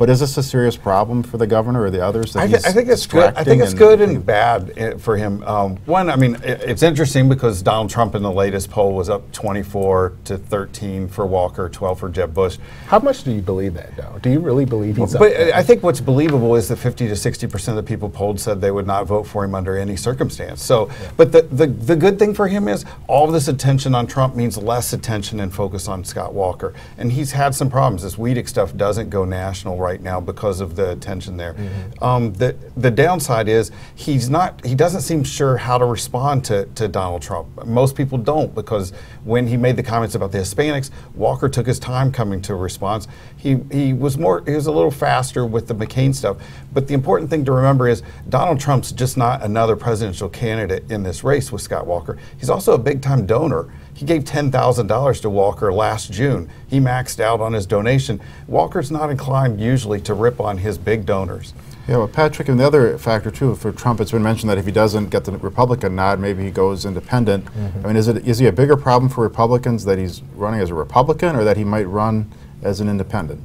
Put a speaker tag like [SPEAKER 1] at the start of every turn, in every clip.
[SPEAKER 1] But is this a serious problem for the governor or the others? That
[SPEAKER 2] I think it's good. I think it's good and bad for him. One, I mean, it's interesting because Donald Trump in the latest poll was up 24 to 13 for Walker, 12 for Jeb Bush.
[SPEAKER 3] How much do you believe that, though? Do you really believe he's up
[SPEAKER 2] But
[SPEAKER 3] there?
[SPEAKER 2] I think what's believable is that 50 to 60% of the people polled said they would not vote for him under any circumstance. So, but the good thing for him is all of this attention on Trump means less attention and focus on Scott Walker. And he's had some problems. This Weedick stuff doesn't go national right now because of the attention there. The downside is he doesn't seem sure how to respond to Donald Trump. Most people don't, because when he made the comments about the Hispanics, Walker took his time coming to a response. He was a little faster with the McCain stuff. But the important thing to remember is Donald Trump's just not another presidential candidate in this race with Scott Walker. He's also a big-time donor. He gave $10,000 to Walker last June. He maxed out on his donation. Walker's not inclined usually to rip on his big donors.
[SPEAKER 1] Yeah, well, Patrick, and the other factor too for Trump, it's been mentioned that if he doesn't get the Republican nod, maybe he goes independent. I mean, is he a bigger problem for Republicans that he's running as a Republican, or that he might run as an independent?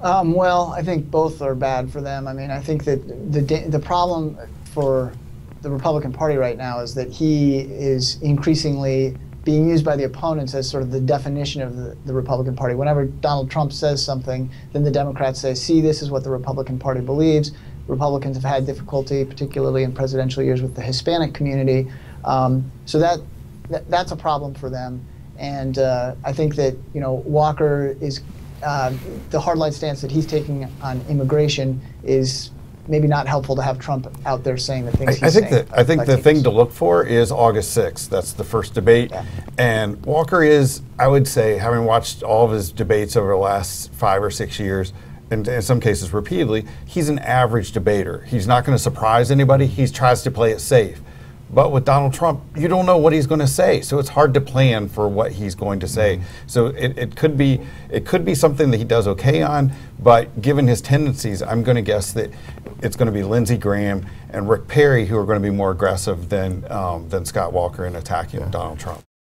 [SPEAKER 4] Well, I think both are bad for them. I mean, I think that the problem for the Republican Party right now is that he is increasingly being used by the opponents as sort of the definition of the Republican Party. Whenever Donald Trump says something, then the Democrats say, see, this is what the Republican Party believes. Republicans have had difficulty, particularly in presidential years, with the Hispanic community. So that's a problem for them. And I think that, you know, Walker is, the hardline stance that he's taking on immigration is maybe not helpful to have Trump out there saying the things he's saying.
[SPEAKER 2] I think the thing to look for is August 6th. That's the first debate. Yeah. And Walker is, I would say, having watched all of his debates over the last 5 or 6 years, and in some cases repeatedly, he's an average debater. He's not going to surprise anybody. He tries to play it safe. But with Donald Trump, you don't know what he's going to say, so it's hard to plan for what he's going to say. So it could be something that he does okay on, but given his tendencies, I'm going to guess that it's going to be Lindsey Graham and Rick Perry who are going to be more aggressive than Scott Walker in attacking Donald Trump.